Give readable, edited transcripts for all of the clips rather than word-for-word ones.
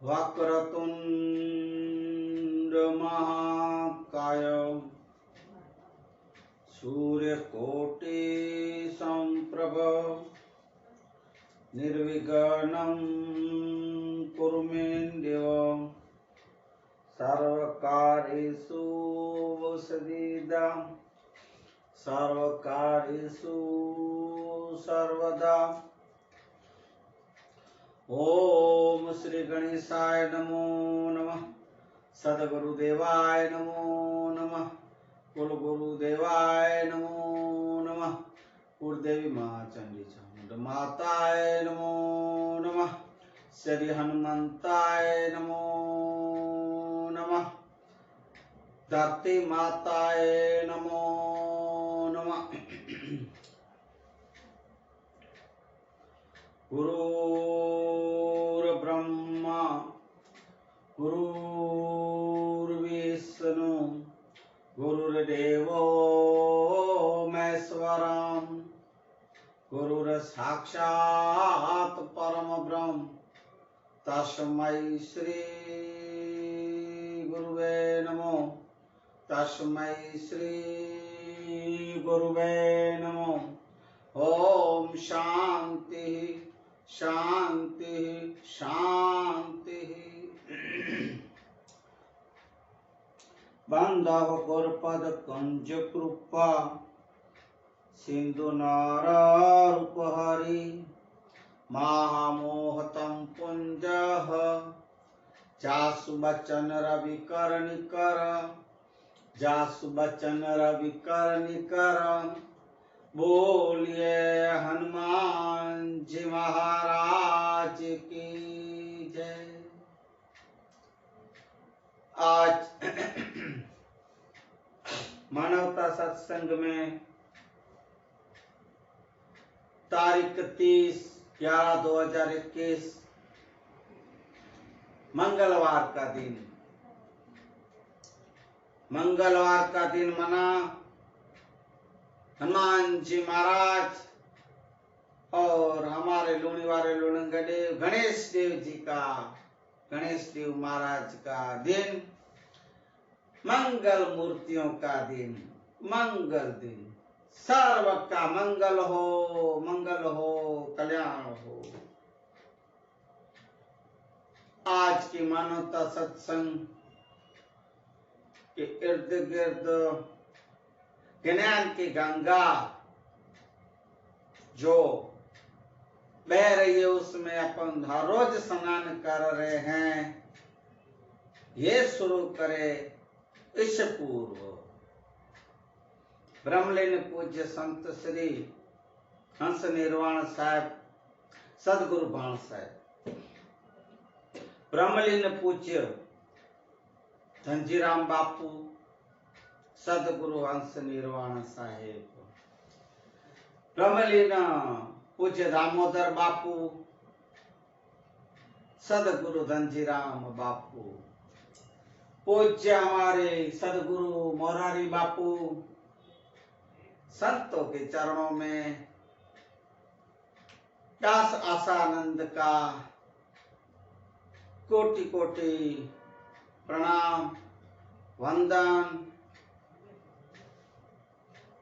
वक्रतुंड महाकाय सूर्यकोटि संप्रभ निर्विघ्नं कुरु मे देव सर्वकार्येषु सर्वदा सर्वकार्येषु सर्वदा। ओम श्री गणेशाय नमो नमः। सद्गुरुदेवाय नमो नमः। कुलगुरुदेवाय नमो नमः। कुलदेवी माँ चंडी चामुंड माताय नमो नमः। श्री हनुमंताय नमो नमः। धरती माताय नमो नमः। गुरुर्ब्रह्मा गुरुर्विष्णु गुरुर्देवो महेश्वरम् गुरुर्साक्षात् परम ब्रह्म तस्मै श्री गुरुवे नमो तस्मै श्री गुरुवे नमो। ओम शांति शांति शांति। बांधव गुरुपद कंज कृपा सिंधु नारारूपहरि महामोहतं पुंजः जासु बचन रवि करनिकर जासु बचन रवि करनिकर। बोलिए हनुमान जी महाराज की जय। आज मानवता सत्संग में तारीख 30/11/2021 मंगलवार का दिन मना हनुमान जी महाराज और हमारे लूणीवारे लुणंगदेव गणेश देव महाराज का दिन, मंगल मूर्तियों का दिन, मंगल दिन। सर्व का मंगल हो कल्याण हो। आज की मानवता सत्संग के इर्द गिर्द ज्ञान की गंगा जो बह रही है उसमें अपन हर रोज स्नान कर रहे हैं। ये शुरू करे इस पूर्व ब्रह्मलीन पूज्य संत श्री हंस निर्वाण साहब सदगुरु बाण साहब, ब्रह्मलीन पूज्य धनजीराम बापू सदगुरु हंस निर्वाण साहेब, ब्रह्मलीन पूज्य दामोदर बापू सदगुरु धनजीराम बापू, पूज्य हमारे सदगुरु मोरारी बापू, संतों के चरणों में दास आसानंद का कोटि कोटि प्रणाम वंदन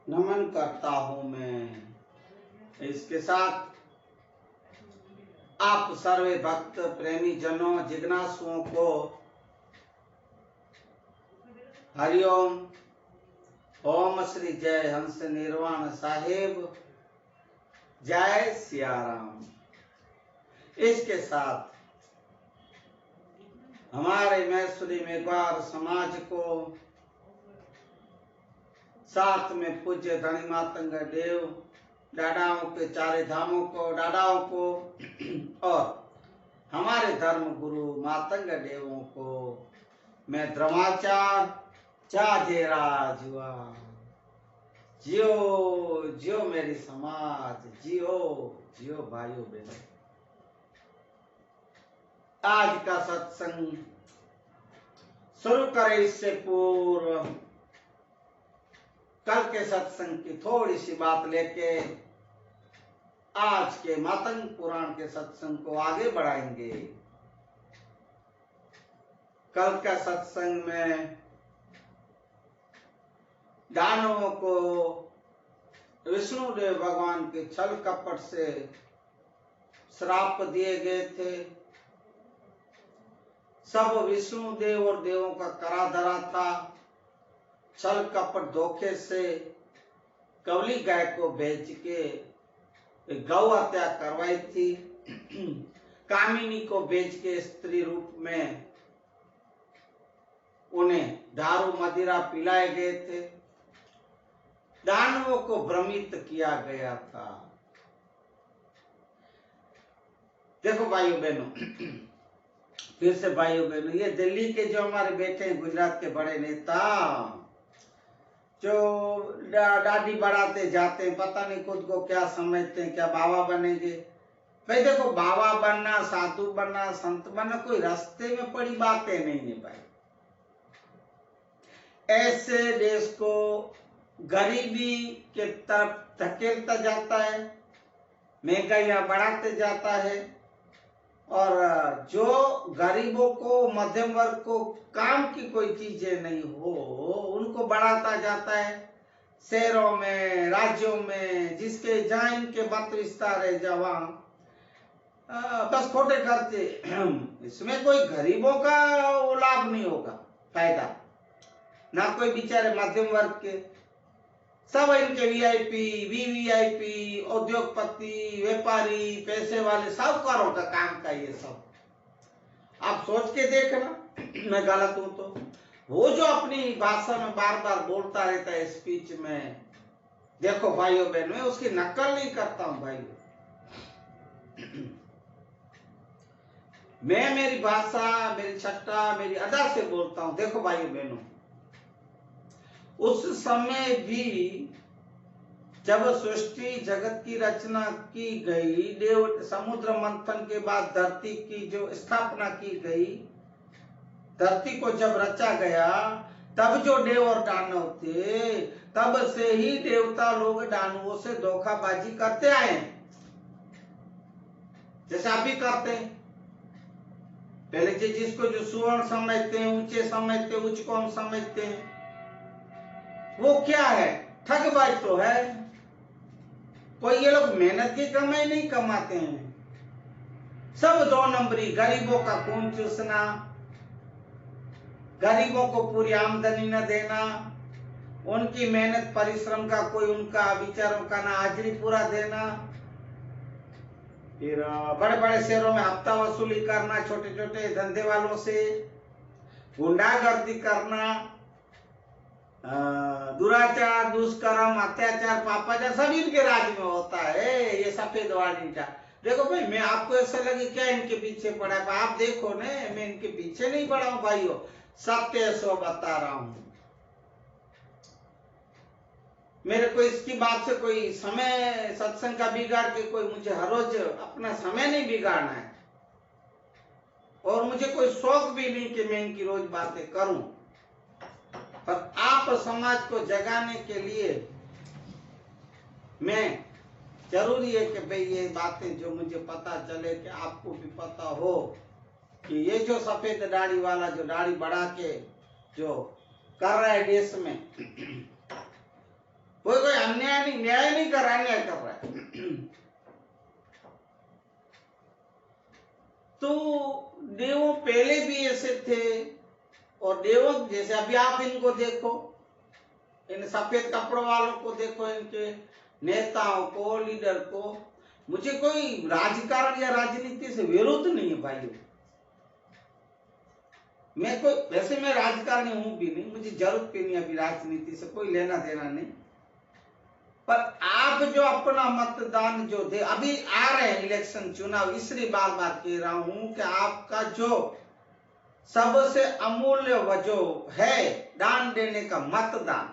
नमन करता हूं मैं। इसके साथ आप सर्वे भक्त प्रेमी जनों जिज्ञासुओं को हरिओम। ओम श्री जय हंस निर्वाण साहेब, जय सियाराम। इसके साथ हमारे मैसूरी मेघवार समाज को, साथ में पूज्य धनी मातंग देव डाडाओं के चारे धामों को, डाडाओं को और हमारे धर्म गुरु मातंग देवों को मैं द्रमाचार चाजेरा जुआ। जियो जियो मेरी समाज, जियो जियो भाइयों बहनों। आज का सत्संग शुरू करें इससे पूर्व कल के सत्संग की थोड़ी सी बात लेके आज के मातंग पुराण के सत्संग को आगे बढ़ाएंगे। कल का सत्संग में दानवों को विष्णुदेव भगवान के छल कपट से श्राप दिए गए थे। सब विष्णुदेव और देवों का करा धरा था। छल कपट धोखे से कवली गाय को बेच के गौ हत्या करवाई थी। कामिनी को बेच के स्त्री रूप में उन्हें दारू मदिरा पिलाए गए थे। दानवों को भ्रमित किया गया था। देखो भाइयों बहनों, फिर से भाइयों बहनों, ये दिल्ली के जो हमारे बेटे हैं, गुजरात के बड़े नेता जो दाढ़ी बढ़ाते जाते हैं, पता नहीं खुद को क्या समझते हैं, क्या बाबा बनेंगे। भाई देखो, बाबा बनना, साधु बनना, संत बनना कोई रास्ते में पड़ी बातें नहीं है भाई। ऐसे देश को गरीबी के तरफ धकेलता जाता है, महंगाइयां बढ़ाते जाता है, और जो गरीबों को, मध्यम वर्ग को काम की कोई चीजें नहीं हो, उनको बढ़ाता जाता है। शहरों में, राज्यों में, जिसके जहां इनके मत विस्तार है, जहां बस खोटे खर्चे। इसमें कोई गरीबों का वो लाभ नहीं होगा, फायदा ना कोई बेचारे मध्यम वर्ग के। सब इनके वीआईपी, वीवीआईपी, उद्योगपति, व्यापारी, पैसे वाले, साहूकारों का काम का ये सब। आप सोच के देखना, मैं गलत हूं तो। वो जो अपनी भाषा में बार बार बोलता रहता है स्पीच में, देखो भाइयों बहनों, मैं उसकी नकल नहीं करता हूं भाइयों। मैं मेरी भाषा, मेरी छट्टा, मेरी अदा से बोलता हूं। देखो भाइयों बहनों, उस समय भी जब सृष्टि जगत की रचना की गई, देव समुद्र मंथन के बाद धरती की जो स्थापना की गई, धरती को जब रचा गया, तब जो देव और दानव थे, तब से ही देवता लोग दानवों से धोखाबाजी करते आए, जैसे आप भी करते हैं। पहले जिसको जो सुवर्ण समझते हैं, ऊंचे समझते हैं, उच्च कौन समझते हैं, वो क्या है? ठगबाज तो है। कोई ये लोग मेहनत की कमाई नहीं कमाते हैं, सब 2 नंबरी। गरीबों का खून चूसना, गरीबों को पूरी आमदनी न देना, उनकी मेहनत परिश्रम का कोई उनका विचारों का ना हाजिरी पूरा देना, फिर बड़े बड़े शहरों में हफ्ता वसूली करना, छोटे छोटे धंधे वालों से गुंडागर्दी करना, दुराचार, दुष्कर्म, अत्याचार, पापाचार सब इनके राज में होता है। ये सफेद वाली का देखो भाई, मैं आपको ऐसा लगे क्या इनके पीछे पड़ा है? आप देखो ना, मैं इनके पीछे नहीं पड़ा हूं भाइयों, सत्य सो बता रहा हूं। मेरे को इसकी बात से कोई समय सत्संग का बिगाड़ के कोई मुझे हर रोज अपना समय नहीं बिगाड़ना है, और मुझे कोई शौक भी नहीं कि मैं इनकी रोज बातें करूं। पर आप समाज को जगाने के लिए मैं जरूरी है कि भाई ये बातें जो मुझे पता चले, कि आपको भी पता हो कि ये जो सफेद दाढ़ी वाला जो दाढ़ी बढ़ा के जो कर रहा है देश में, कोई अन्याय नहीं, न्याय नहीं कर रहा, अन्याय कर रहा है। तो देवों पहले भी ऐसे थे, और देवों जैसे अभी आप इनको देखो, इन सफेद कपड़ों वालों को देखो, इनके नेताओं को, लीडर को। मुझे कोई राजकारण या राजनीति से विरोध नहीं है भाइयों। मैं कोई, वैसे मैं राजकारणी हूं भी नहीं, मुझे जरूरत भी नहीं अभी राजनीति से, कोई लेना देना नहीं। पर आप जो अपना मतदान जो दे, अभी आ रहे हैं इलेक्शन, चुनाव, इसलिए बार बार कह रहा हूं कि आपका जो सबसे अमूल्य वजह है दान देने का, मतदान,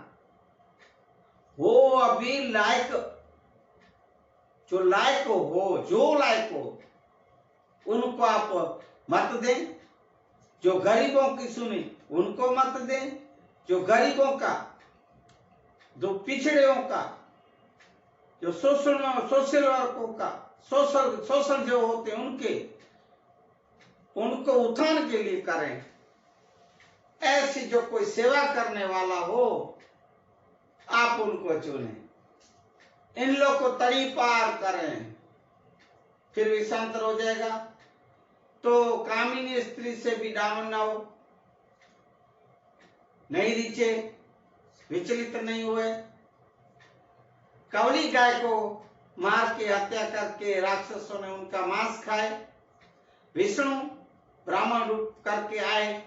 वो अभी लायक, जो लायक हो उनको आप मत दें। जो गरीबों की सुनी उनको मत दें। जो गरीबों का, जो पिछड़ों का, जो सोशल वर्गों का, सोशल जो होते हैं उनको उत्थान के लिए करें। ऐसी जो कोई सेवा करने वाला हो आप उनको चुने, इन लोग को तड़ी पार करें, फिर विषांतर हो जाएगा। तो कामिनी स्त्री से भी दामन ना हो, नहीं रीचे, विचलित नहीं हुए। कवली गाय को मार के हत्या करके राक्षसों ने उनका मांस खाए। विष्णु ब्राह्मण रूप करके आए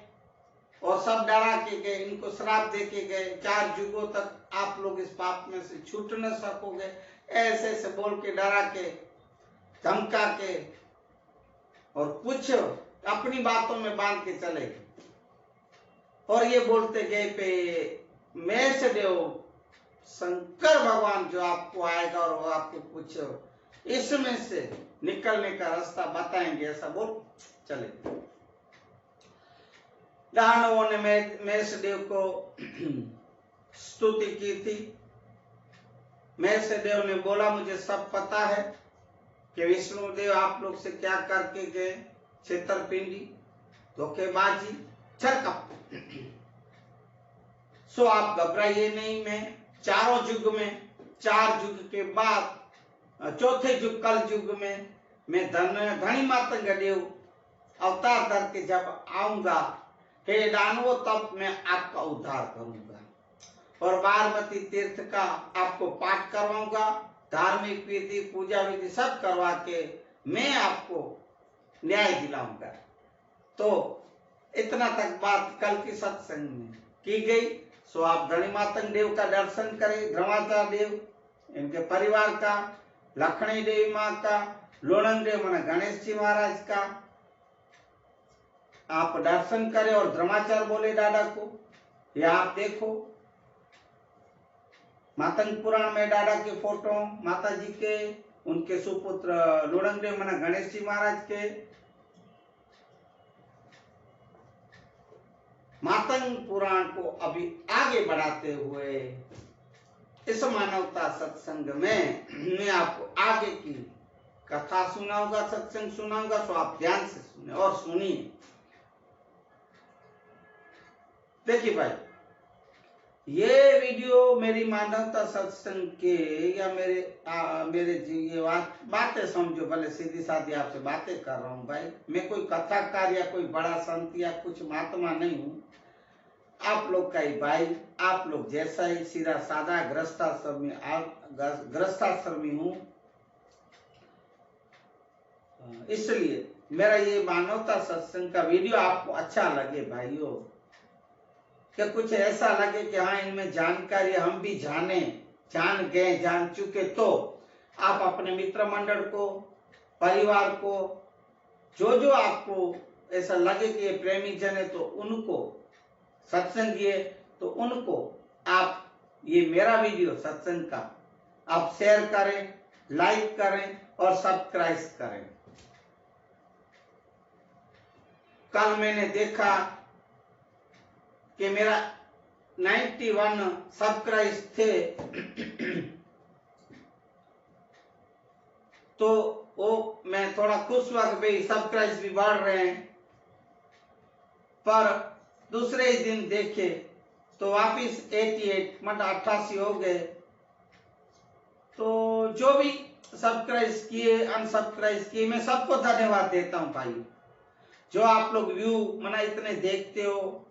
और सब डरा के गए, इनको श्राप दे के गए, 4 युगों तक आप लोग इस पाप में से छूट न सकोगे, ऐसे ऐसे बोल के डरा के धमका के और कुछ अपनी बातों में बांध के चले गए। और ये बोलते गए पे मेष देव शंकर भगवान जो आपको आएगा और वो आपको कुछ इसमें से निकलने का रास्ता बताएंगे, ऐसा बोल चले। दानवों ने मेष देव को स्तुति की थी। मेष देव ने बोला मुझे सब पता है कि विष्णु देव आप लोग से क्या करके गए, छेतरपिंडी, धोखेबाजी, छरकप। सो आप घबराइए नहीं, मैं चारों युग में, 4 युग के बाद चौथे युग कल युग में मैं धनी मातंग देव अवतार धर के जब आऊंगा, हे दानवों, तब मैं आपका उद्धार करूंगा और बारमती तीर्थ का आपको पाठ करवाऊंगा, धार्मिक विधि पूजा विधि सब करवा के मैं आपको न्याय दिलाऊंगा। तो इतना तक बात कल की सत्संग में की गई। सो आप धनी मातंग देव का दर्शन करें, ग्रवाचार्य देव, इनके परिवार का, लखनी देवी माँ का, लोणंग देव माना गणेश जी महाराज का आप दर्शन करें और धर्माचार बोले दादा को। यह आप देखो मातंग पुराण में दादा के फोटो, माता जी के, उनके सुपुत्र लोणंग देव माना गणेश जी महाराज के। मातंग पुराण को अभी आगे बढ़ाते हुए इस मानवता सत्संग में मैं आपको आगे की कथा सुनाऊंगा, सत्संग सुनाऊंगा। तो आप ध्यान से सुने और सुनिए। देखिए भाई, ये वीडियो मेरी मानवता सत्संग के या मेरे ये बातें समझो, भले सीधी साधी आपसे बातें कर रहा हूँ भाई। मैं कोई कथाकार या कोई बड़ा संत या कुछ महात्मा नहीं हूँ, आप लोग का ही भाई, आप लोग जैसा ही सीधा साधा गृहस्थाश्रमी हूँ। इसलिए मेरा ये मानवता सत्संग का वीडियो आपको अच्छा लगे भाइयों, कि कुछ ऐसा लगे कि हाँ इनमें जानकारी हम भी जान गए, जान चुके, तो आप अपने मित्र मंडल को, परिवार को, जो आपको ऐसा लगे कि ये प्रेमी जन है तो उनको सत्संग है, तो उनको आप ये मेरा वीडियो सत्संग का आप शेयर करें, लाइक करें और सब्सक्राइब करें। कल मैंने देखा कि मेरा 91 सब्सक्राइब थे, तो वो मैं थोड़ा खुश हुआ कि भाई सब्सक्राइब भी बढ़ रहे हैं। पर दूसरे ही दिन देखे तो वापिस 88 मतलब 88 हो गए। तो जो भी सब्सक्राइब किए, अनसब्सक्राइब किए, मैं सबको धन्यवाद देता हूँ भाई। जो आप लोग व्यू मना इतने देखते हो,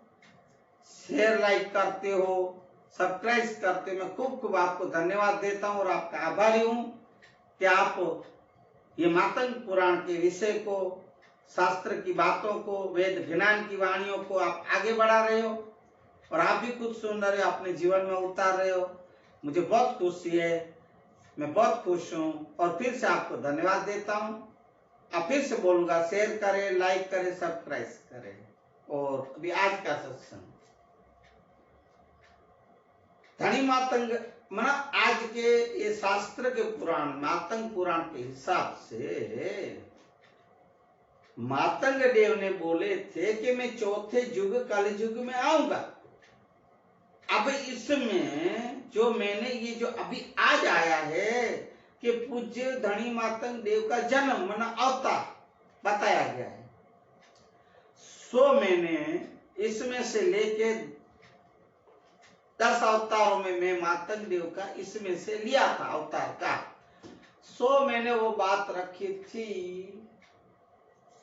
शेयर लाइक करते हो, सब्सक्राइब करते हो, मैं खूब खूब आपको धन्यवाद देता हूँ और आपका आभारी हूँ कि आप ये मातंग पुराण के विषय को, शास्त्र की बातों को, वेद ज्ञान की वाणियों को आप आगे बढ़ा रहे हो और आप भी कुछ सुन रहे हो, अपने जीवन में उतार रहे हो। मुझे बहुत खुशी है, मैं बहुत खुश हूँ और फिर से आपको धन्यवाद देता हूँ। अब फिर से बोलूंगा, शेयर करें, लाइक करें, सब्सक्राइब करें। और अभी आज का सत्संग धनी मातंग मना आज के ये शास्त्र के पुराण, मातंग पुराण के हिसाब से मातंग देव ने बोले थे कि मैं चौथे युग कल युग में आऊंगा। अब इसमें जो मैंने ये जो अभी आज आया है कि पूज्य धनी मातंग देव का जन्म मना अवतार बताया गया है, सो मैंने इसमें से लेके 10 अवतारों में मैं मातंग देव का इसमें से लिया था अवतार का। सो मैंने वो बात रखी थी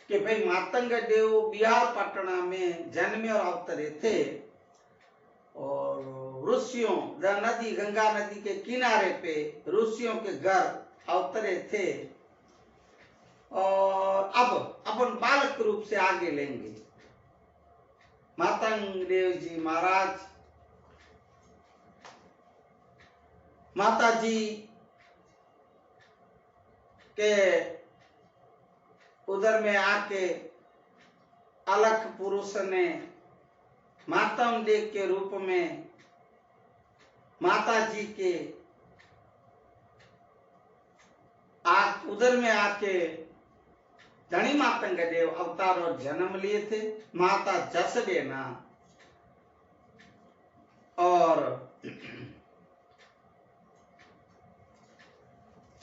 कि भाई मातंग देव बिहार पटना में जन्मे और अवतरे थे और ऋषियों नदी गंगा नदी के किनारे पे ऋषियों के घर अवतरे थे। और अब अपन बालक रूप से आगे लेंगे। मातंग देव जी महाराज माता जी के उधर में आके अलख पुरुष ने मातंग देव के रूप में माता जी के उधर में आके धनी मातंग देव अवतार और जन्म लिए थे। माता जसदेना और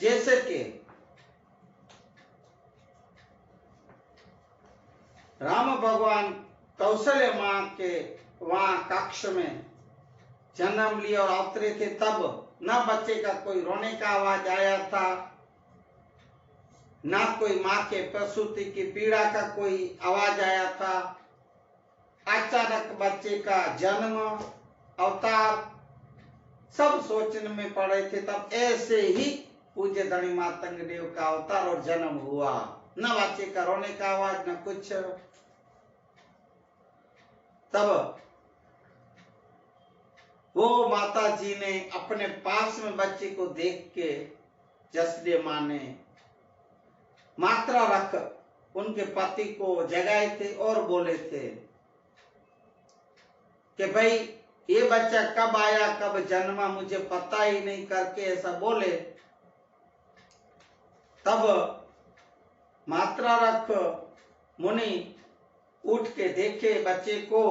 जैसे कि राम भगवान कौशल्य मां के वहां कक्ष में जन्म लिए और अवतरे थे, तब न बच्चे का कोई रोने का आवाज आया था, ना कोई माँ के प्रसूति की पीड़ा का कोई आवाज आया था। अचानक बच्चे का जन्म अवतार सब सोचने में पड़े थे। तब ऐसे ही पूज्य धनी मातंग देव का अवतार और जन्म हुआ। न बच्चे का रोने का आवाज न कुछ। तब वो माता जी ने अपने पास में बच्चे को देख के जसदे माँ ने मात्रा रख उनके पति को जगाए थे और बोले थे कि भाई ये बच्चा कब आया कब जन्मा मुझे पता ही नहीं, करके ऐसा बोले। तब मात्रा रख मुनि उठ के देखे बच्चे को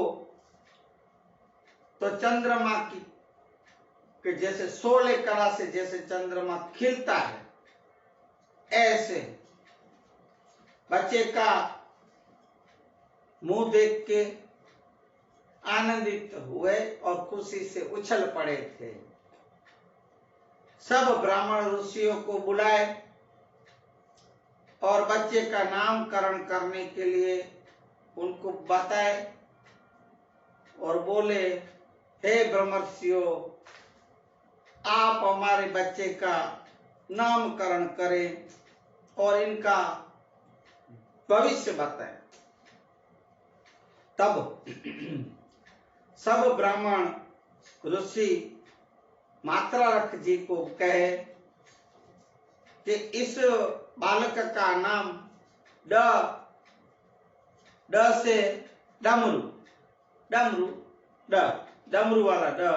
तो चंद्रमा की जैसे 16 कला से जैसे चंद्रमा खिलता है, ऐसे बच्चे का मुंह देख के आनंदित हुए और खुशी से उछल पड़े थे। सब ब्राह्मण ऋषियों को बुलाए और बच्चे का नामकरण करने के लिए उनको बताए और बोले, हे ब्रह्मर्षियों, आप हमारे बच्चे का नामकरण करें और इनका भविष्य बताएं। तब सब ब्राह्मण ऋषि मात्रा रख जी को कहे कि इस बालक का नाम ड से डमरू, डमरू डमरू वाला ड,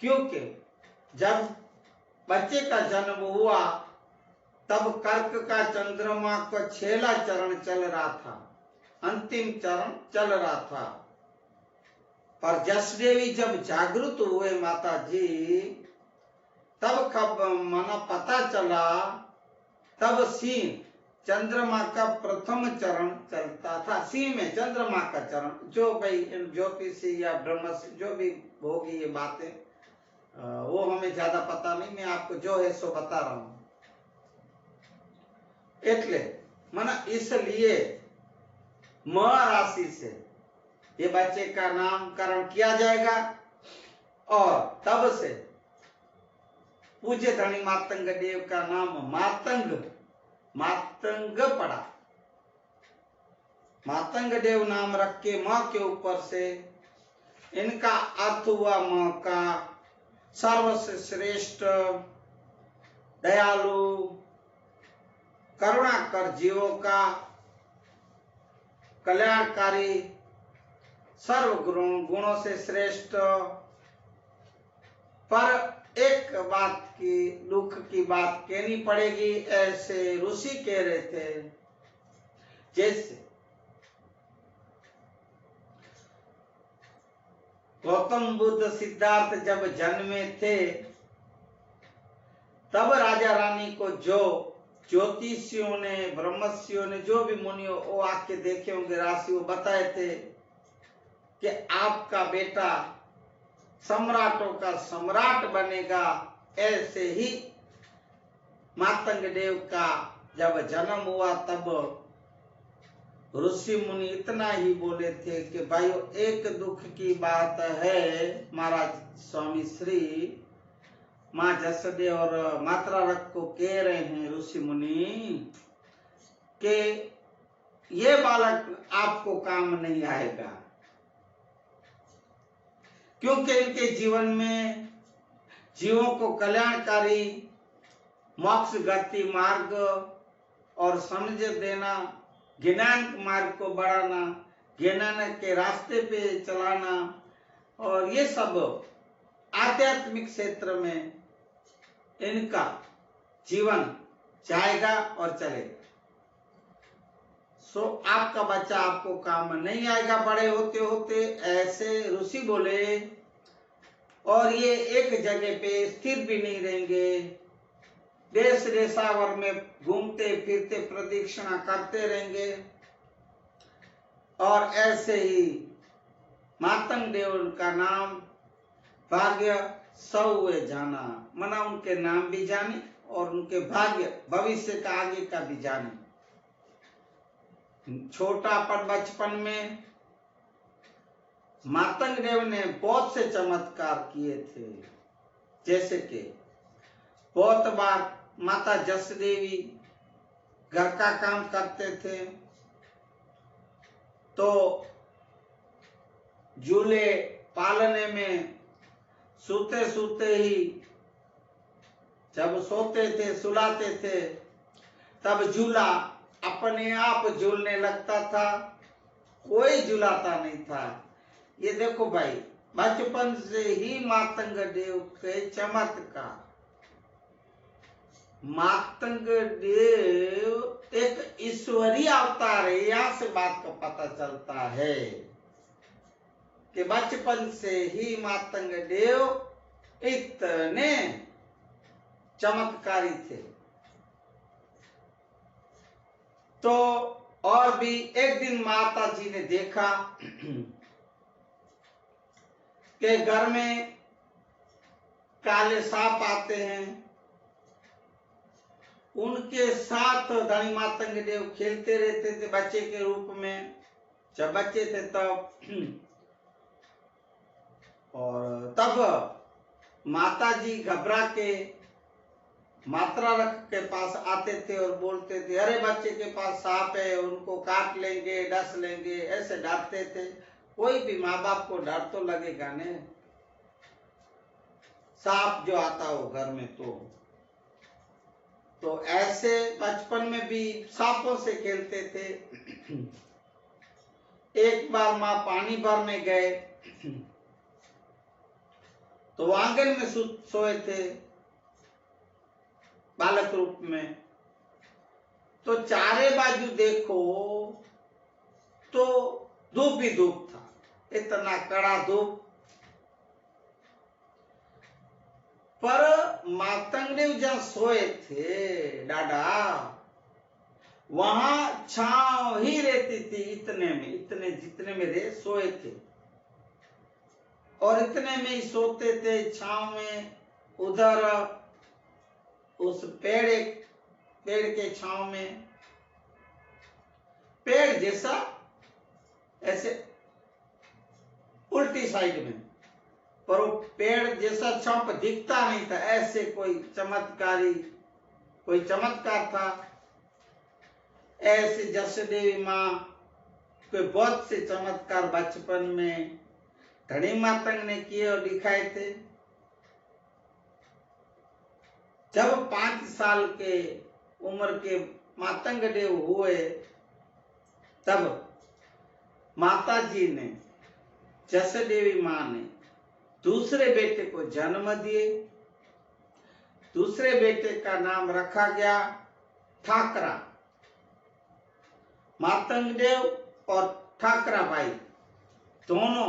क्योंकि जब बच्चे का जन्म हुआ तब कर्क का चंद्रमा का 6वां चरण चल रहा था, अंतिम चरण चल रहा था। पर जसदेवी जब जागृत हुए माता जी, तब कब मना पता चला, तब सिंह चंद्रमा का प्रथम चरण चलता था। सिंह में चंद्रमा का चरण, जो भाई ज्योतिषी या ब्रह्म जो भी होगी ये बातें, वो हमें ज्यादा पता नहीं, मैं आपको जो है सो बता रहा हूं। એટલે मना इसलिए म राशि से ये बच्चे का नामकरण किया जाएगा और तब से पूज्य धनी मातंग देव का नाम मातंग पड़ा। मातंग देव नाम रख के मां के ऊपर से इनका अर्थ हुआ मां का सर्वश्रेष्ठ श्रेष्ठ, दयालु, करुणाकर जीवों का कल्याणकारी, सर्व गुणों से श्रेष्ठ। पर एक बात की दुख की बात कहनी पड़ेगी, ऐसे ऋषि कह रहे थे, जैसे गौतम बुद्ध सिद्धार्थ जब जन्मे थे तब राजा रानी को जो ज्योतिषियों ने, ब्रह्मर्षियों ने, जो भी मुनियों वो आके देखे होंगे राशि, वो बताए थे कि आपका बेटा सम्राटों का सम्राट बनेगा। ऐसे ही मातंग देव का जब जन्म हुआ तब ऋषि मुनि इतना ही बोले थे कि भाई एक दुख की बात है, महाराज स्वामी श्री माँ जसदे और मात्रा रख को कह रहे हैं ऋषि मुनि कि ये बालक आपको काम नहीं आएगा, क्योंकि इनके जीवन में जीवों को कल्याणकारी मोक्ष गति मार्ग और समझ देना, ज्ञान मार्ग को बढ़ाना, ज्ञान के रास्ते पे चलाना, और ये सब आध्यात्मिक क्षेत्र में इनका जीवन जाएगा और चलेगा। सो आपका बच्चा आपको काम नहीं आएगा बड़े होते होते, ऐसे ऋषि बोले। और ये एक जगह पे स्थिर भी नहीं रहेंगे, देश देशावर में घूमते फिरते प्रदक्षिणा करते रहेंगे। और ऐसे ही मातंग देव का नाम भाग्य सौ जाना, मना उनके नाम भी जाने और उनके भाग्य भविष्य का आगे का भी जाने। छोटा पर बचपन में मातंग देव ने बहुत से चमत्कार किए थे, जैसे कि बहुत बार माता जस देवी घर का काम करते थे तो झूले पालने में सोते सोते ही, जब सोते थे सुलाते थे तब झूला अपने आप झूलने लगता था, कोई झुलाता नहीं था। ये देखो भाई, बचपन से ही मातंग देव के चमत्कार। मातंग देव एक ईश्वरीय अवतार है, यहां से बात का पता चलता है कि बचपन से ही मातंग देव इतने चमत्कारी थे। तो और भी एक दिन माता जी ने देखा कि घर में काले सांप आते हैं, उनके साथ धनी मातंग देव खेलते रहते थे बच्चे के रूप में, जब बच्चे थे तब। और तब माता जी घबरा के मात्रा रख के पास आते थे और बोलते थे, अरे बच्चे के पास सांप है, उनको काट लेंगे, डस लेंगे, ऐसे डरते थे। कोई भी माँ बाप को डर तो लगेगा ने, सांप जो आता हो घर में। तो ऐसे बचपन में भी सांपों से खेलते थे। एक बार माँ पानी भरने गए तो आंगन में सोए थे बालक रूप में, तो चारे बाजू देखो तो धूप ही धूप था, इतना कड़ा धूप। पर मातंग देव जहां सोए थे डाडा, वहां छांव ही रहती थी, इतने जितने में रे सोए थे, और इतने में ही सोते थे छांव में। उधर उस पेड़ के छांव में, पेड़ जैसा ऐसे उल्टी साइड में, पर वो पेड़ जैसा छांव दिखता नहीं था, ऐसे कोई चमत्कार था। ऐसे जस देवी माँ के बहुत से चमत्कार बचपन में धनी मातंग ने किए और दिखाए थे। जब 5 साल के उम्र के मातंग देव हुए तब माता जी ने, जस देवी माँ ने दूसरे बेटे को जन्म दिए। दूसरे बेटे का नाम रखा गया ठाकरा। मातंग देव और ठाकरा भाई दोनों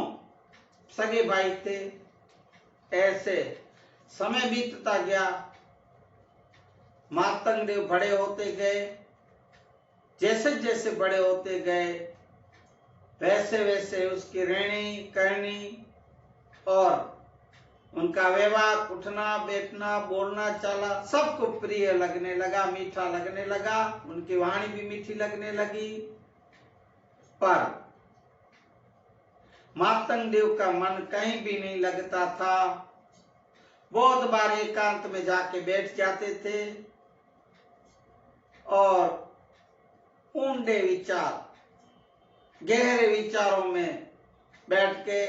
सगे भाई थे। ऐसे समय बीतता गया मातंग देव बड़े होते गए। जैसे जैसे बड़े होते गए वैसे वैसे उसकी रहनी करनी और उनका व्यवहार, उठना बैठना बोलना चाला सबको प्रिय लगने लगा, मीठा लगने लगा। उनकी वाणी भी मीठी लगने लगी। पर मातंग देव का मन कहीं भी नहीं लगता था। बहुत बार एकांत में जाके बैठ जाते थे और ऊंडे विचार, गहरे विचारों में बैठ के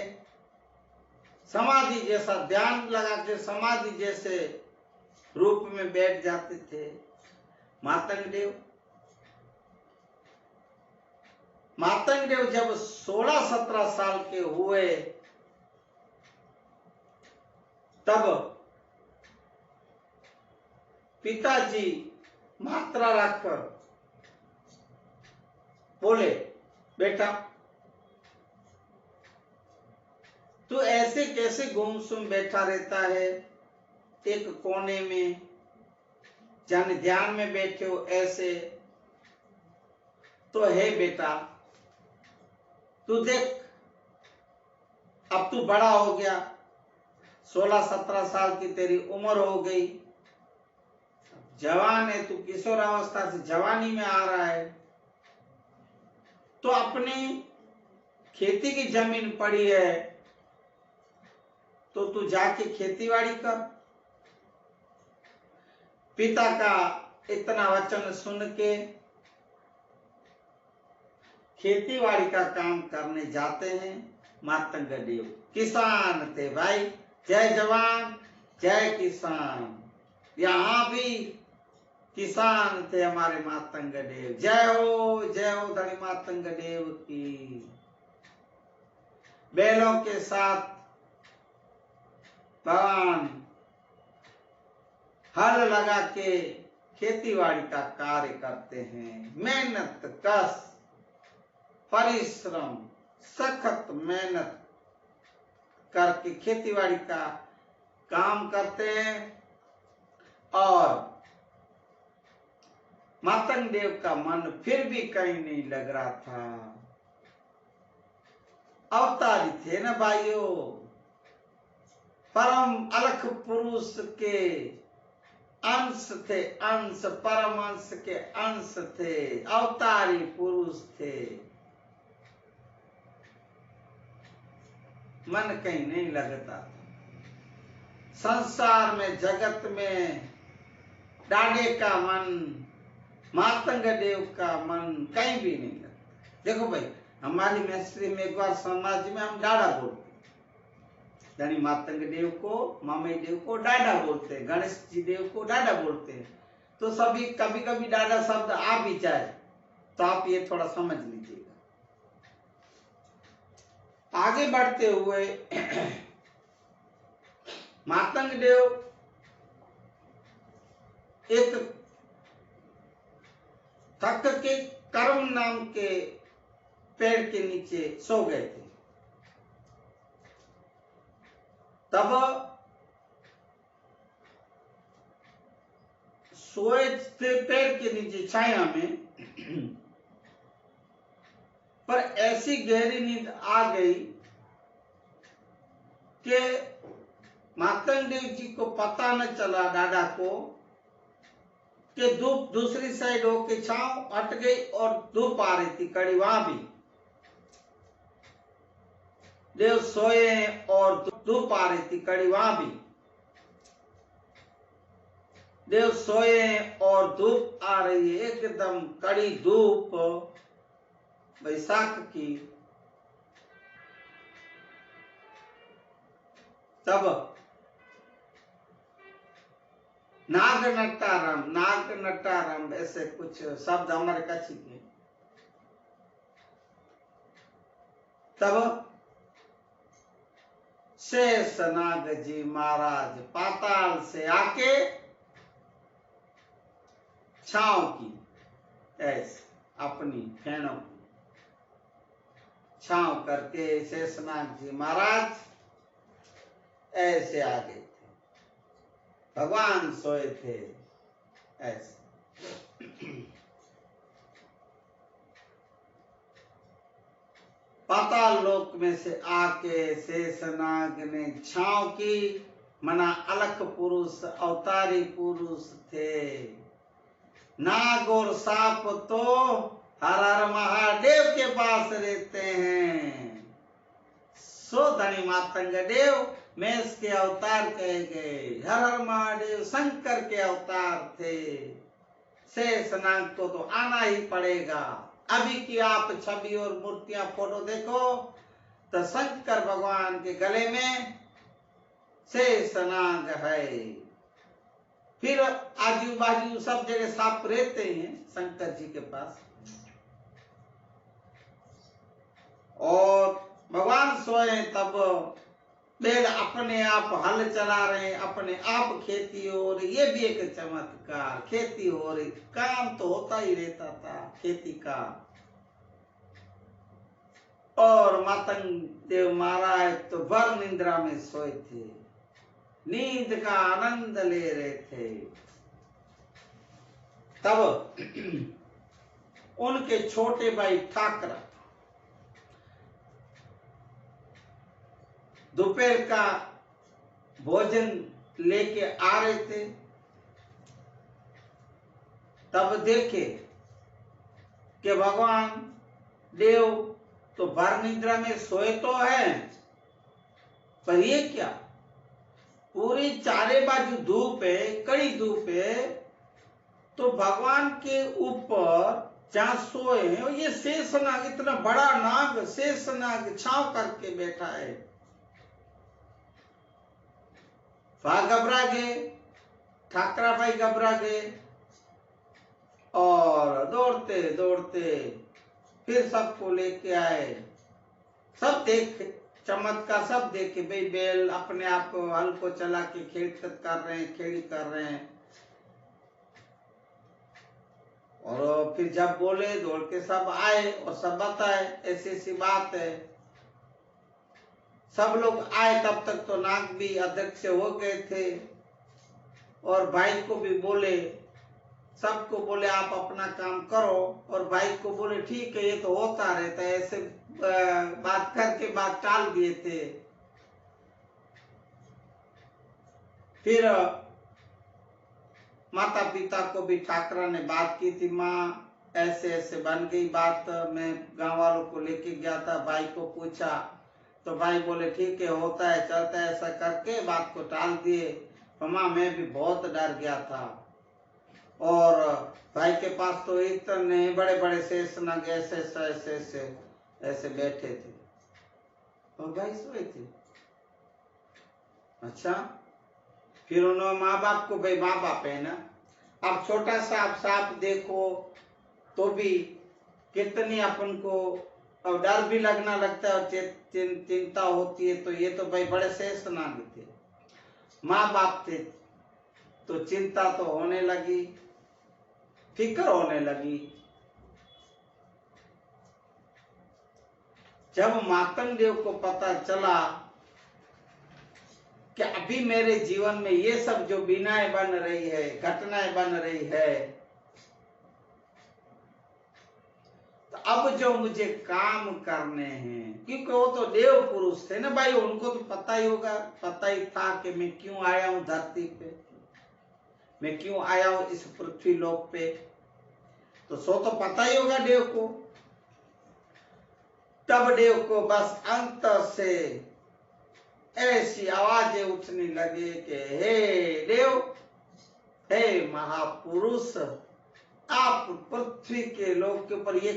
समाधि जैसा ध्यान लगा के समाधि जैसे रूप में बैठ जाते थे मातंग देव। मातंग देव जब 16-17 साल के हुए तब पिताजी मात्रा रखकर बोले, बेटा तू ऐसे कैसे गुमसुम बैठा रहता है एक कोने में, जाने ध्यान में बैठे हो ऐसे? तो है बेटा, तू देख अब तू बड़ा हो गया, 16-17 साल की तेरी उम्र हो गई, जवान है तू, किशोरावस्था से जवानी में आ रहा है, तो अपनी खेती की जमीन पड़ी है तो तू जाके खेतीबाड़ी कर। पिता का इतना वचन सुन के खेतीबाड़ी का काम करने जाते हैं मातंग देव। किसान थे भाई, जय जवान जय किसान, यहाँ भी किसान थे हमारे मातंग देव। जय हो धनी मातंग देव की। बैलों के साथ भगवान हल लगा के खेतीबाड़ी का कार्य करते हैं। मेहनत कश परिश्रम सख्त मेहनत करके खेतीबाड़ी का काम करते हैं। और मातंग देव का मन फिर भी कहीं नहीं लग रहा था। अवतारी थे ना भाइयों, परम अलख पुरुष के अंश थे, अंश परम अंश के अंश थे, अवतारी पुरुष थे। मन कहीं नहीं लगता था संसार में, जगत में। डाडे का मन, मातंग देव का मन कहीं भी नहीं लगता। देखो भाई, हमारी मैत्री में एक बार समाज में हम डाडा बोलते, धनी मातंग देव को, मामई देव को डाडा बोलते हैं, गणेश जी देव को डाडा बोलते हैं। तो सभी कभी कभी डाडा शब्द आ भी जाए तो आप ये थोड़ा समझ लीजिएगा। आगे बढ़ते हुए मातंग देव एक थक के कर्म नाम के पेड़ के नीचे सो गए थे। तब सोए थे पेड़ के नीचे छाया में, पर ऐसी गहरी नींद आ गई कि मातंग देव जी को पता न चला, डाडा को, कि धूप दूसरी साइड होके छांव हट गई और धूप आ रही थी कड़ी, वहां भी देव सोए और धूप आ रही थी कड़ी, वहां भी देव सोए और धूप आ रही है, एकदम कड़ी धूप बैसाख की। तब नाग नटाराम ऐसे कुछ शब्द हमारे कच्ची के। तब शेष नाग जी महाराज पाताल से आके छांव की, ऐसे अपनी फेणों की छांव करके शेषनाग जी महाराज ऐसे आ गए थे। भगवान सोए थे ऐसे पाताल लोक में से आके शेषनाग ने छांव की, मना अलख पुरुष अवतारी पुरुष थे। नाग और सांप तो हर हर महादेव के पास रहते हैं। सो धनी मातंग देव में इसके अवतार कहे गए। हर हर महादेव शंकर के अवतार थे। शेषनाग को तो आना ही पड़ेगा। अभी की आप छवि और मूर्तियां फोटो देखो तो शंकर भगवान के गले में शेषनाग है। फिर आजू बाजू सब जगह सांप रहते हैं शंकर जी के पास। और भगवान सोए तब बैल अपने आप हल चला रहे, अपने आप खेती हो रही। ये भी एक चमत्कार, खेती हो रही, काम तो होता ही रहता था खेती का। और मातंग देव महाराज तो भर निंद्रा में सोए थे, नींद का आनंद ले रहे थे। तब उनके छोटे भाई ठाकरा दोपहर का भोजन लेके आ रहे थे। तब देखे कि भगवान देव तो भर निद्रा में सोए तो है, पर ये क्या, पूरी चारे बाजू धूप है, कड़ी धूप है, तो भगवान के ऊपर जहां सोए हैं और ये शेषनाग, इतना बड़ा नाग शेषनाग छांव करके बैठा है। घबरा गए, ठाकरा भाई घबरा गए और दौड़ते दौड़ते फिर सबको लेके आए। सब देख चमत्कार सब देखे, भाई बैल अपने आप हल को चला के खेत कर रहे हैं, खेड़ी कर रहे हैं। और फिर जब बोले दौड़ के सब आए और सब बताए ऐसी ऐसी बात है। सब लोग आए, तब तक तो नाग भी अध्यक्ष हो गए थे। और भाई को भी बोले, सबको बोले आप अपना काम करो। और भाई को बोले ठीक है, ये तो होता रहता है, ऐसे बात करके बात टाल दिए थे। फिर माता पिता को भी ठाकरा ने बात की थी, माँ ऐसे ऐसे बन गई बात, मैं गांव वालों को लेके गया था, भाई को पूछा तो भाई बोले ठीक है, होता है, चलता है, ऐसा करके बात को टाल दिए। माँ मैं भी बहुत डर गया था। और भाई के पास तो इतने बड़े बड़े शेषनाग ऐसे ऐसे ऐसे ऐसे ऐसे बैठे थे और भाई सोए थे। अच्छा, फिर उन्होंने माँ बाप को, भाई माँ बाप है ना, अब छोटा सा आप सांप देखो तो भी कितनी अपन को अब डर भी लगना लगता है और चिंता होती है। तो ये तो भाई बड़े शेषनाग थे, माँ बाप थे, तो चिंता तो होने लगी, फिक्र होने लगी। जब मातंग देव को पता चला कि अभी मेरे जीवन में ये सब जो बीनाएं बन रही है, घटनाएं बन रही है, तो अब जो मुझे काम करने हैं, क्योंकि वो तो देव पुरुष थे ना भाई, उनको तो पता ही होगा, पता ही था कि मैं क्यों आया हूं धरती पे, मैं क्यों आया हूं इस पृथ्वी लोक पे, तो सो तो पता ही होगा देव को। तब देव को बस अंतर से ऐसी आवाजें उठने लगे कि हे देव, हे महापुरुष, आप पृथ्वी के लोक के ऊपर ये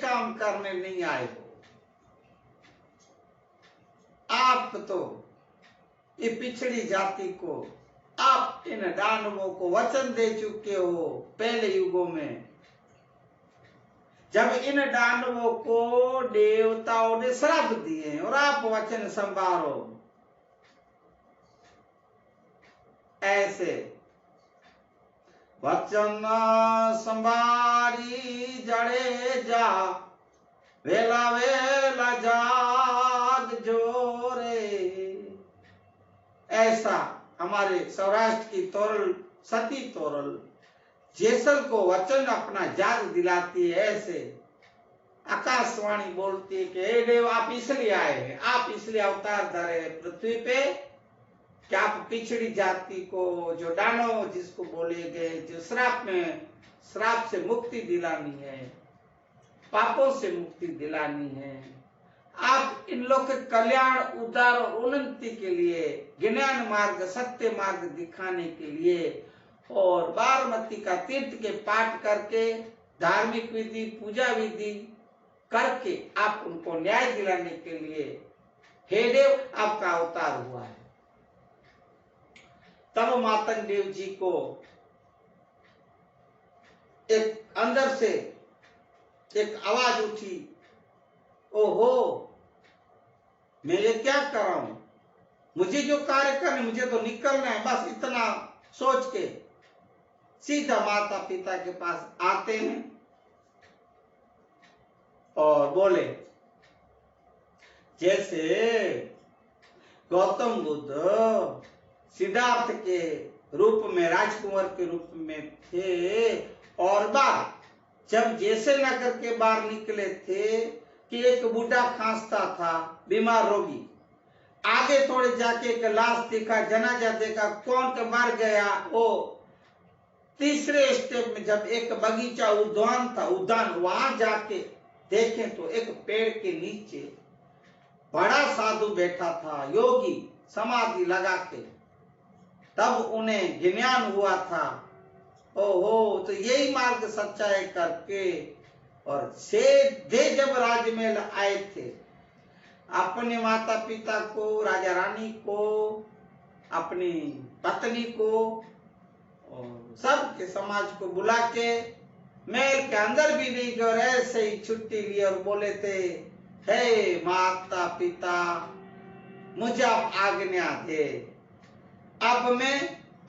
काम करने नहीं आए हो। आप तो ये पिछड़ी जाति को, आप इन दानवों को वचन दे चुके हो पहले युगों में, जब इन दानवों को देवताओं ने श्राप दिए और आप वचन संभालो। ऐसे वचन संभारी जड़े जा, वेला वेला जाग जोरे। ऐसा हमारे सौराष्ट्र की तोरल, सती तोरल, जेसल को वचन अपना याद दिलाती है। ऐसे आकाशवाणी बोलती है कि हे देव, आप इसलिए आए हैं, आप इसलिए अवतार धरे पृथ्वी पे कि आप पिछड़ी जाति को, जो दानव जिसको बोले गए, जो श्राप से मुक्ति दिलानी है, पापों से मुक्ति दिलानी है। आप इन लोग के कल्याण, उद्धार और उन्नति के लिए, ज्ञान मार्ग, सत्य मार्ग दिखाने के लिए, और बारमती का तीर्थ के पाठ करके, धार्मिक विधि, पूजा विधि करके आप उनको न्याय दिलाने के लिए हे देव आपका अवतार हुआ है। तब मातंग देव जी को एक अंदर से एक आवाज उठी, ओहो, मैं ये क्या कर रहा हूं, मुझे जो कार्य करने, मुझे तो निकलना है, बस इतना सोच के सीधा माता पिता के पास आते हैं और बोले, जैसे गौतम बुद्ध सिद्धार्थ के रूप में, राजकुमार के रूप में थे, और बार जब जैसे नगर के बाहर निकले थे कि एक बूढ़ा खांसता था, बीमार रोगी, आगे थोड़े जाके एक लाश देखा, जनाजा देखा, कौन के मर गया। वो तीसरे स्टेप में जब एक बगीचा, उद्यान था, उद्यान, वहां जाके देखें तो एक पेड़ के नीचे बड़ा साधु बैठा था, योगी, समाधि लगा के। तब उन्हें ज्ञान हुआ था, ओहो, तो यही मार्ग सच्चाई करके, और सीधे जब राजमहल आए थे, अपने माता पिता को, राजा रानी को, अपनी पत्नी को और सबके समाज को बुला के महल के अंदर भी नहीं गए, और ऐसे ही छुट्टी ली और बोले थे, हे माता पिता, मुझे आप आज्ञा दे, अब मैं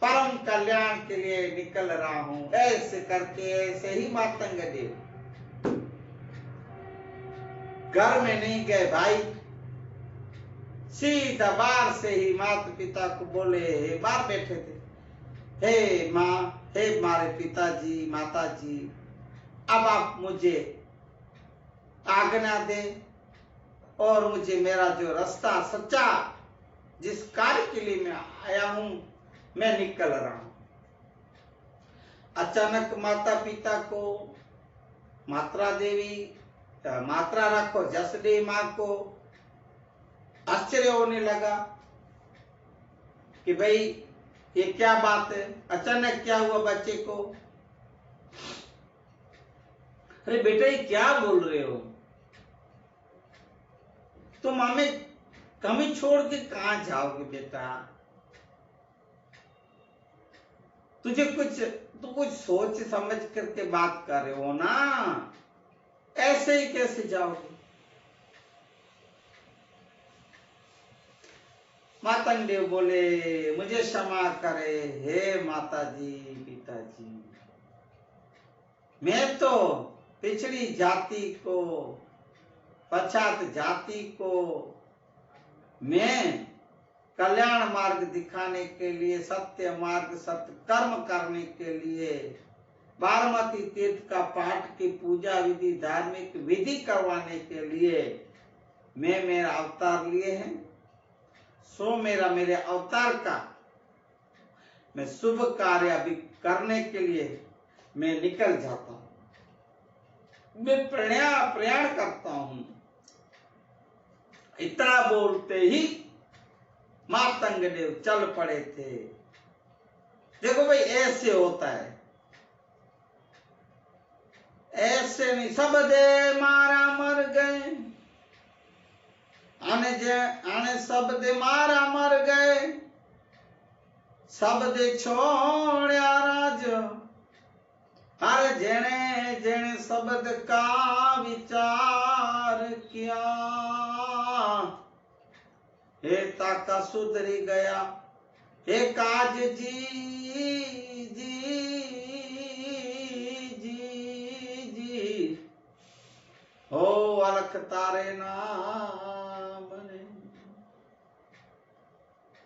परम कल्याण के लिए निकल रहा हूं। ऐसे करके, ऐसे ही मातंग देव घर में नहीं गए भाई, सीधा बाहर से ही माता पिता को बोले, बाहर बैठे थे, हे माँ, हे मारे पिताजी, माता जी, अब आप मुझे आज्ञा दे और मुझे मेरा जो रास्ता सच्चा, जिस कार्य के लिए मैं आया हूं, मैं निकल रहा हूं। अचानक माता पिता को, मात्रा देवी, मात्रा रखो जसदेवी माँ को आश्चर्य होने लगा कि भाई ये क्या बात है, अचानक क्या हुआ बच्चे को। अरे बेटा, ये क्या बोल रहे हो, तुम हमें कमी छोड़ के कहां जाओगे बेटा, तू कुछ सोच समझ करके बात कर रहे हो ना, ऐसे ही कैसे जाओगे। मातंग देव बोले, मुझे क्षमा करे हे माता जी, पिताजी, मैं तो पिछड़ी जाति को, पछात जाति को मैं कल्याण मार्ग दिखाने के लिए, सत्य मार्ग, सत्य कर्म करने के लिए, बारमती तीर्थ का पाठ की पूजा विधि, धार्मिक विधि करवाने के लिए मैं मेरा अवतार लिए हैं। सो मेरे अवतार का मैं शुभ कार्य अभी करने के लिए मैं निकल जाता हूं, मैं प्रयाण करता हूं। इतना बोलते ही मातंग देव चल पड़े थे। देखो भाई, ऐसे होता है, ऐसे नहीं सब दे मारा मर गए, आने सब दे मारा मर गए, सब दे छोड़या राज, हर जेने जेने शब्द का विचार किया, हे ताका सुधरी गया, हे काज जी जी जी जी, हो अलख तारे नाम ने।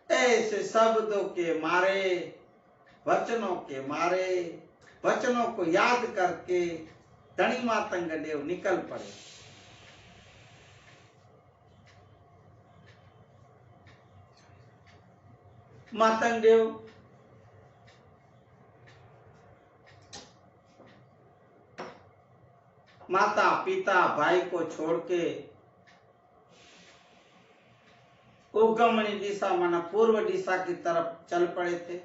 ऐसे शब्दों के मारे, वचनों के मारे वचनों को याद करके धनी मातंग देव निकल पड़े। मातंग देव माता पिता भाई को छोड़ के उगमनी दिशा माना पूर्व दिशा की तरफ चल पड़े थे।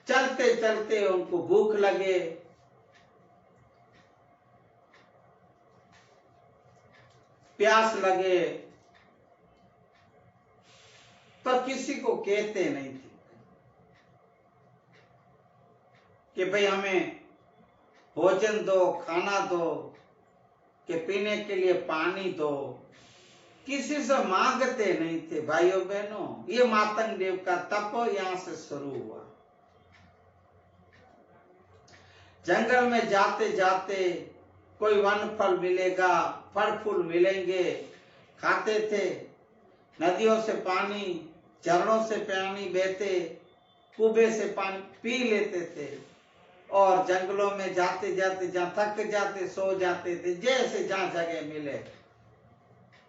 चलते चलते उनको भूख लगे, प्यास लगे, पर किसी को कहते नहीं थे कि भाई हमें भोजन दो, खाना दो, कि पीने के लिए पानी दो। किसी से मांगते नहीं थे भाइयों बहनों। ये मातंग देव का तप यहां से शुरू हुआ। जंगल में जाते जाते कोई वन फल मिलेगा, फल फूल मिलेंगे, खाते थे। नदियों से पानी, झरनों से पानी बहते, कुएं से पानी पी लेते थे और जंगलों में जाते जाते जहाँ थक जाते सो जाते थे, जैसे जहाँ जगह मिले।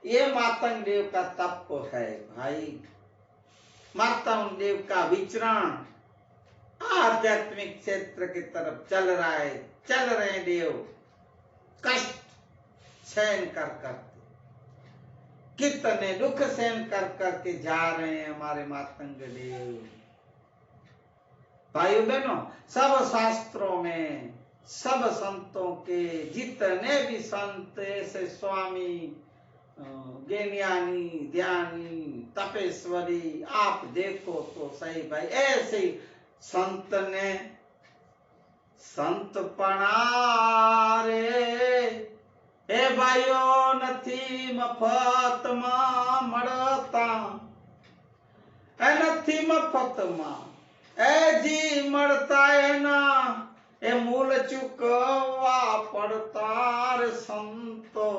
ये मातंग देव का तप है भाई। मातंग देव का विचरण आध्यात्मिक क्षेत्र की तरफ चल रहा है। चल रहे हैं देव, कष्ट सहन कर कर, कितने दुख सहन कर करके जा रहे हैं हमारे मातंग देव। भाइयों बहनों, सब शास्त्रों में, सब संतों के, जितने भी संत ऐसे स्वामी, ज्ञानी, ध्यानी, तपेश्वरी, आप देखो तो सही भाई, ऐसे संत ने संत पणारे ए भाइयों नथी मफत मां मड़ता, ए नथी मफत मां ए जी मड़ता है ना, ए मूल चुकवा पड़ता रे संतो।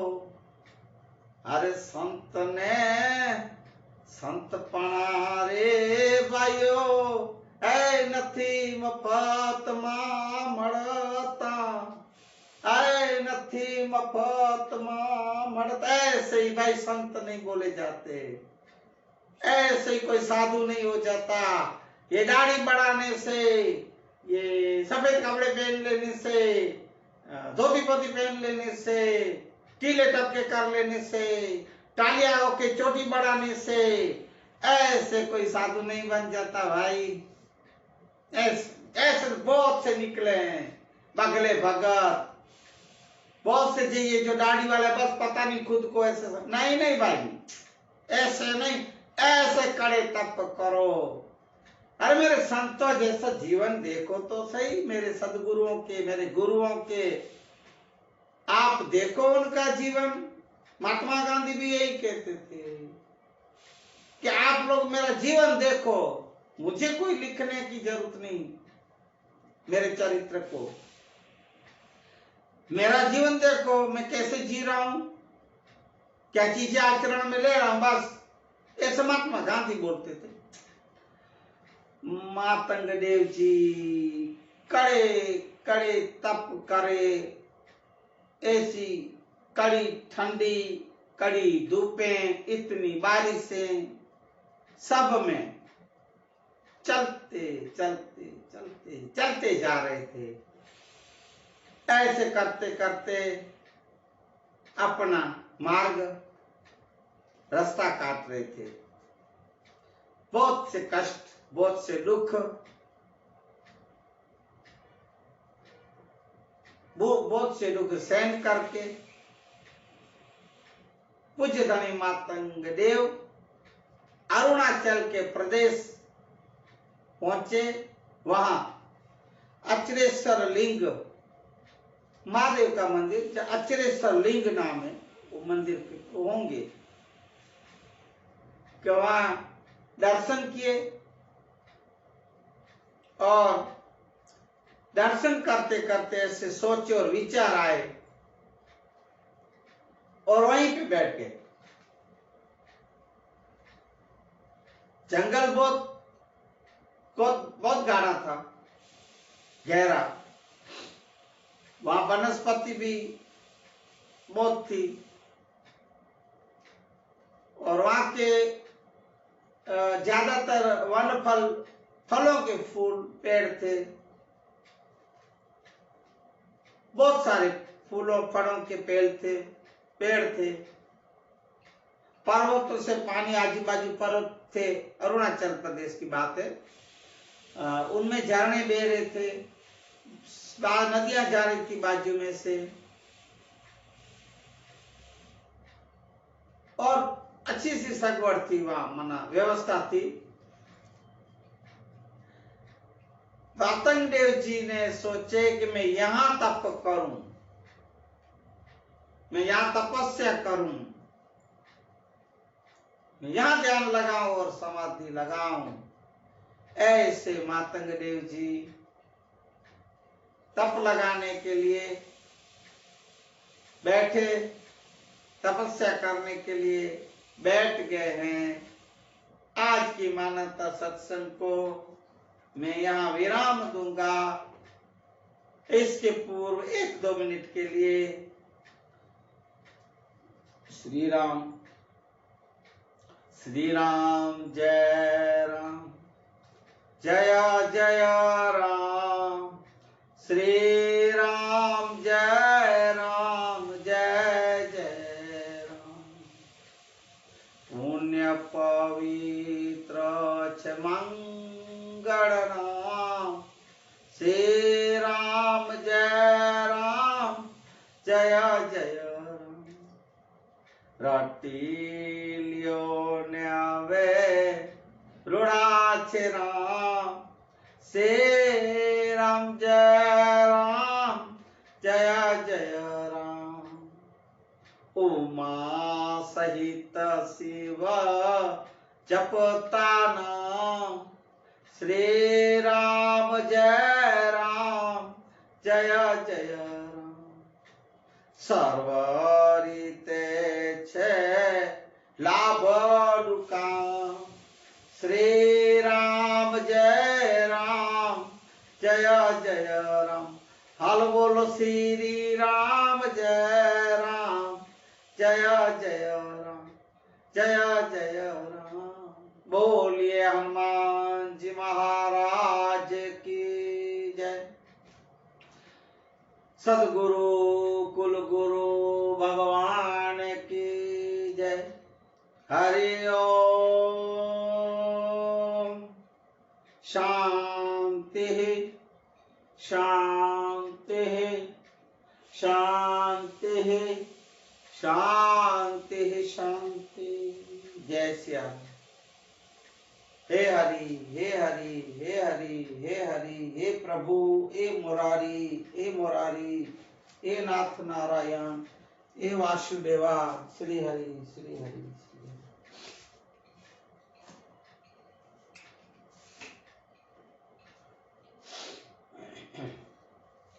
अरे संत ने संत पणारे भाइयों, ऐ नथी मफत मां मड़ता, ऐ नथी मफत मां मड़ता। ऐसे ही भाई संत नहीं बोले जाते, ऐसे ही कोई साधु नहीं हो जाता। ये दाढ़ी बढ़ाने से, ये सफेद कपड़े पहन लेने से, धोती पोती पहन लेने से, टीले टपके कर लेने से, टालिया होके चोटी बढ़ाने से ऐसे कोई साधु नहीं बन जाता भाई। ऐसे बहुत से निकले हैं बगले भगत, बहुत से जी ये जो दाढ़ी वाले बस पता नहीं खुद को ऐसे नहीं भाई, ऐसे नहीं, ऐसे कड़े तप करो। अरे मेरे संतों जैसा जीवन देखो तो सही, मेरे सदगुरुओं के, मेरे गुरुओं के आप देखो उनका जीवन। महात्मा गांधी भी यही कहते थे कि आप लोग मेरा जीवन देखो, मुझे कोई लिखने की जरूरत नहीं, मेरे चरित्र को, मेरा जीवन देखो, मैं कैसे जी रहा हूं, क्या चीजें आचरण में ले रहा हूं, बस ऐसे महात्मा गांधी बोलते थे। मातंग देव जी कड़े कड़े तप करे, ऐसी कड़ी ठंडी, कड़ी धूपें, इतनी बारिशें, सब में चलते चलते चलते चलते जा रहे थे। ऐसे करते करते अपना मार्ग, रास्ता काट रहे थे। बहुत से कष्ट, बहुत से दुख, बहुत से दुख सहन करके पूज्य धनी मातंग देव अरुणाचल के प्रदेश पहुंचे। वहां अचरेश्वर लिंग महादेव का मंदिर, अचरेश्वर लिंग नाम है वो मंदिर होंगे, कि वहां दर्शन किए और दर्शन करते करते ऐसे सोचे और विचार आए और वहीं पे बैठ गए। जंगल बहुत गाढ़ा था, गहरा, वहां वनस्पति भी बहुत थी और वहां के ज्यादातर फलों के फूल पेड़ थे, बहुत सारे फूलों फलों के पेड़ थे। पर्वतों से पानी, आजू बाजू पर्वत थे, अरुणाचल प्रदेश की बात है। उनमें झरने बह रहे थे, नदियां जा रही थी बाजू में से, और अच्छी सी सगवड़ थी वहां, मना व्यवस्था थी। मातंग देव जी ने सोचे कि मैं यहां तप करूं, मैं यहां तपस्या करूं, मैं यहां ध्यान लगाऊं और समाधि लगाऊं। ऐसे मातंग देव जी तप लगाने के लिए बैठे, तपस्या करने के लिए बैठ गए हैं। आज की मानवता सत्संग को मैं यहाँ विराम दूंगा। इसके पूर्व 1-2 मिनट के लिए श्री राम, श्री राम, जय राम, जय जय राम, श्री राम, जय राम, जय जय राम। पुण्य पवित्र छ मंगल नाम, श्री राम, जय राम, जय जय राम। रटिल्यो न्यावे रुणाच राम, श्री राम, जय राम, जय जय राम। उमा सहित शिव जपता नाम, श्री राम, जय राम, जय जय राम। सर्वरिते छे लाभ दुकाम, श्री राम, जय राम, जय जय राम। हाल बोलो श्री राम, जय राम, जय जय राम, जय जय राम। बोलिए हनुमान जी महाराज की जय। सद्गुरु कुल गुरु भगवान की जय। हरि ओम। शांति शांति शांति शांति शांति। जय श्याम। हे हरि, हे हरि, हे हरि, हे हरि, हे प्रभु, हे मुरारी, हे मुरारी, हे नाथ नारायण, हे वासुदेवा। श्री हरि, श्री हरि, श्री हरि।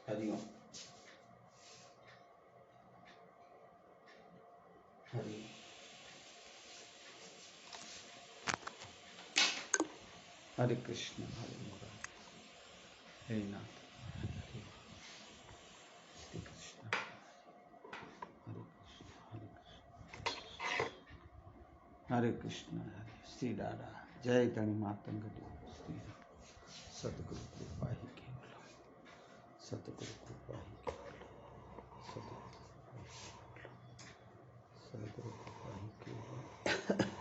हरि ओम। हरि। हरे कृष्ण, हरे मुरारी, हे नाथ, हरे कृष्ण, हरे कृष्ण, हरे श्री दादा। जय धनी मातंग देव। श्री सतगुरु कृपा ही केवल, सतगुरु कृपा ही केवल, सतगुरु कृपा ही केवल।